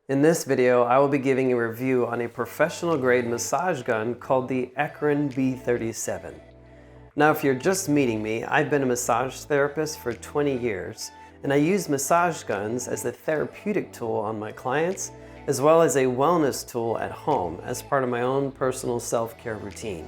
In this video, I will be giving a review on a professional grade massage gun called the Ekrin B37. Now, if you're just meeting me, I've been a massage therapist for 20 years, and I use massage guns as a therapeutic tool on my clients, as well as a wellness tool at home as part of my own personal self-care routine.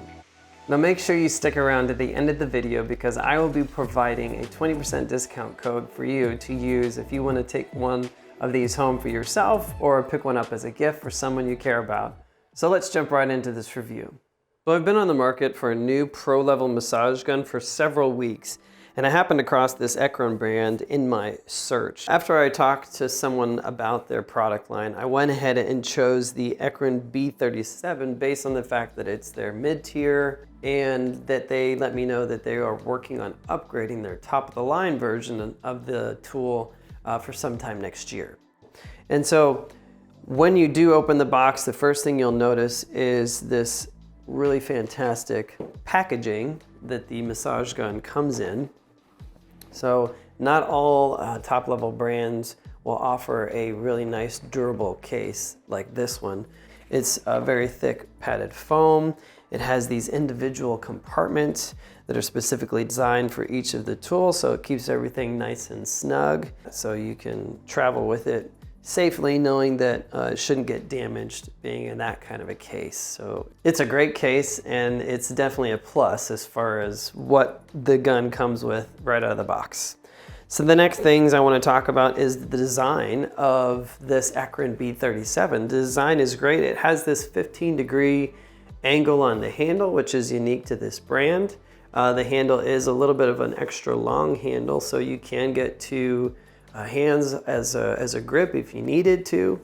Now make sure you stick around to the end of the video because I will be providing a 20% discount code for you to use if you want to take one of these home for yourself or pick one up as a gift for someone you care about. So let's jump right into this review. So I've been on the market for a new pro-level massage gun for several weeks, and I happened across this Ekrin brand in my search. After I talked to someone about their product line, I went ahead and chose the Ekrin B37 based on the fact that it's their mid-tier and that they let me know that they are working on upgrading their top-of-the-line version of the tool for sometime next year. And so when you do open the box, the first thing you'll notice is this really fantastic packaging that the massage gun comes in. So not all top-level brands will offer a really nice durable case like this one. It's a very thick padded foam. It has these individual compartments that are specifically designed for each of the tools, so it keeps everything nice and snug, so you can travel with it safely knowing that it shouldn't get damaged being in that kind of a case. So it's a great case, and it's definitely a plus as far as what the gun comes with right out of the box. So the next things I want to talk about is the design of this Ekrin B37. The design is great. It has this 15-degree angle on the handle, which is unique to this brand. The handle is a little bit of an extra long handle, so you can get to hands as a grip if you needed to.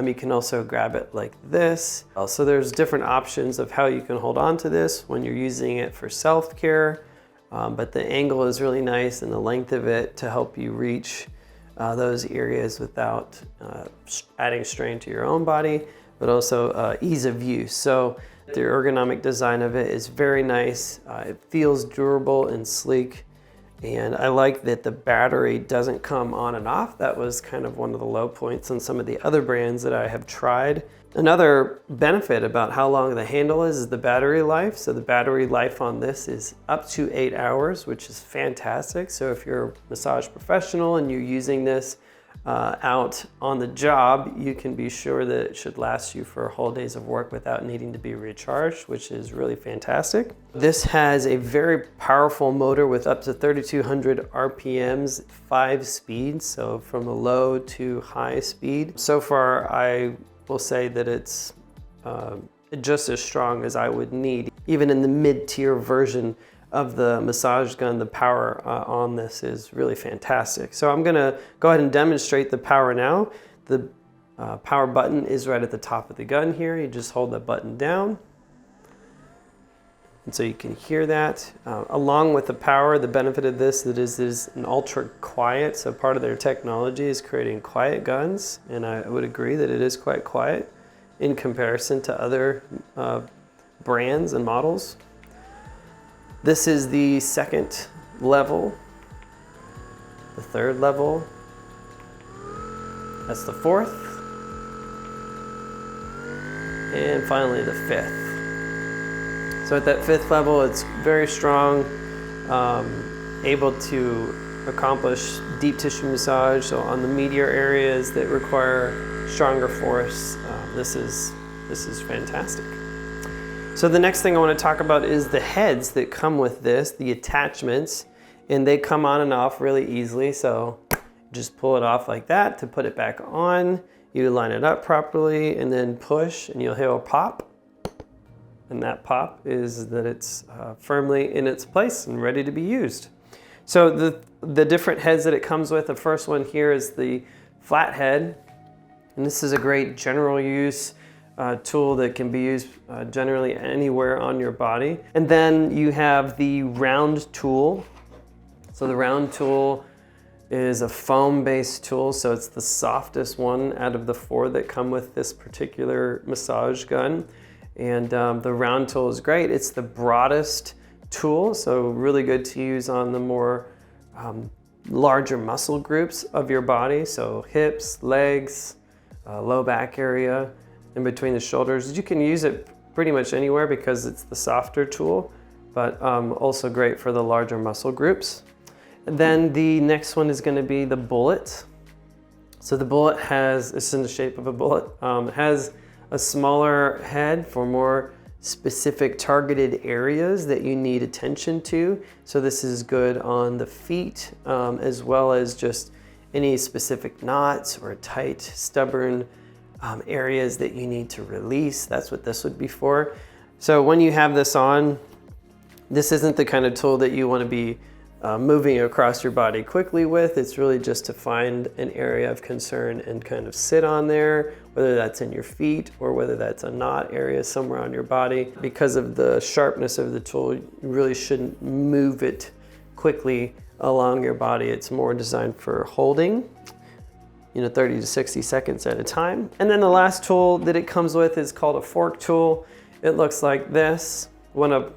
You can also grab it like this. So there's different options of how you can hold on to this when you're using it for self-care. But the angle is really nice, and the length of it to help you reach those areas without adding strain to your own body, but also ease of use. So the ergonomic design of it is very nice. It feels durable and sleek. And I like that the battery doesn't come on and off. That was kind of one of the low points on some of the other brands that I have tried. Another benefit about how long the handle is the battery life. So the battery life on this is up to 8 hours, which is fantastic. So if you're a massage professional and you're using this out on the job, you can be sure that it should last you for whole days of work without needing to be recharged, which is really fantastic. This has a very powerful motor with up to 3,200 RPMs, 5 speeds, so from a low to high speed. So far, I will say that it's just as strong as I would need. Even in the mid-tier version of the massage gun, the power on this is really fantastic. So I'm gonna go ahead and demonstrate the power now. The power button is right at the top of the gun here. You just hold the button down. And so you can hear that. Along with the power, the benefit of this is an ultra quiet. So part of their technology is creating quiet guns. And I would agree that it is quite quiet in comparison to other brands and models. This is the second level, the third level, that's the fourth, and finally the fifth. So at that fifth level, it's very strong, able to accomplish deep tissue massage. So on the meatier areas that require stronger force, this is fantastic. So the next thing I want to talk about is the heads that come with this, the attachments, and they come on and off really easily. So just pull it off like that to put it back on. You line it up properly and then push, and you'll hear a pop. And that pop is that it's firmly in its place and ready to be used. So the different heads that it comes with, the first one here is the flat head. And this is a great general use tool that can be used generally anywhere on your body. And then you have the round tool. So the round tool is a foam-based tool, so it's the softest one out of the 4 that come with this particular massage gun. And the round tool is great. It's the broadest tool, so really good to use on the more larger muscle groups of your body, so hips, legs, low back area, in between the shoulders. You can use it pretty much anywhere because it's the softer tool, but also great for the larger muscle groups. And then the next one is going to be the bullet. So the bullet it's in the shape of a bullet, has a smaller head for more specific targeted areas that you need attention to. So this is good on the feet, as well as just any specific knots or tight, stubborn areas that you need to release. That's what this would be for. So when you have this on, this isn't the kind of tool that you want to be moving across your body quickly with. It's really just to find an area of concern and kind of sit on there, whether that's in your feet or whether that's a knot area somewhere on your body. Because of the sharpness of the tool, you really shouldn't move it quickly along your body. It's more designed for holding, 30 to 60 seconds at a time. And then the last tool that it comes with is called a fork tool. It looks like this. When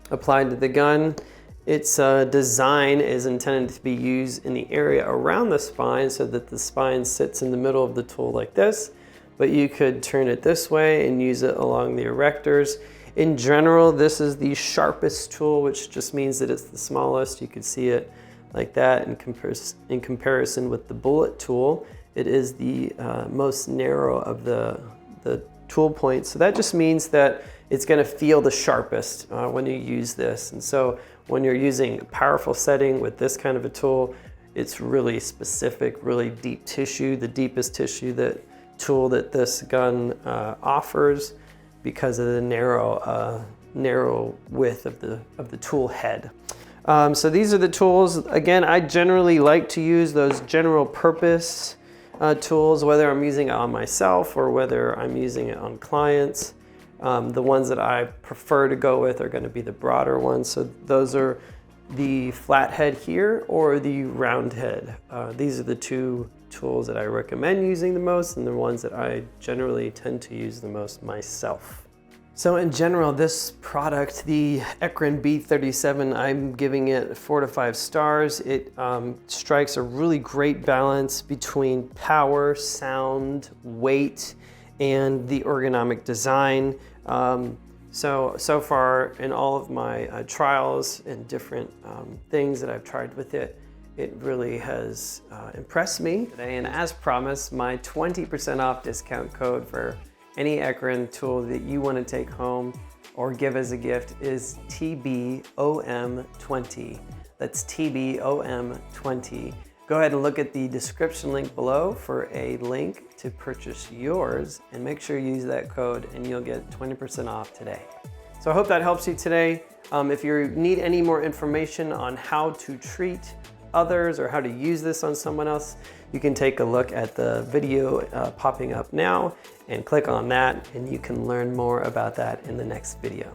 applied to the gun, its design is intended to be used in the area around the spine so that the spine sits in the middle of the tool like this, but you could turn it this way and use it along the erectors. In general, this is the sharpest tool, which just means that it's the smallest. You could see it like that in comparison with the bullet tool. It is the most narrow of the tool points. So that just means that it's going to feel the sharpest when you use this. And so when you're using a powerful setting with this kind of a tool, it's really specific, really deep tissue, the deepest tool that this gun offers because of the narrow width of the tool head. So these are the tools. Again, I generally like to use those general purpose tools, whether I'm using it on myself or whether I'm using it on clients. The ones that I prefer to go with are going to be the broader ones. So those are the flat head here or the round head. These are the two tools that I recommend using the most and the ones that I generally tend to use the most myself. So in general, this product, the Ekrin B37, I'm giving it 4 to 5 stars. It strikes a really great balance between power, sound, weight, and the ergonomic design. So far in all of my trials and different things that I've tried with it, it really has impressed me today. And as promised, my 20% off discount code for any Ekrin tool that you want to take home or give as a gift is TBOM20. That's TBOM20. Go ahead and look at the description link below for a link to purchase yours, and make sure you use that code and you'll get 20% off today. So I hope that helps you today. If you need any more information on how to treat others or how to use this on someone else, you can take a look at the video popping up now and click on that, and you can learn more about that in the next video.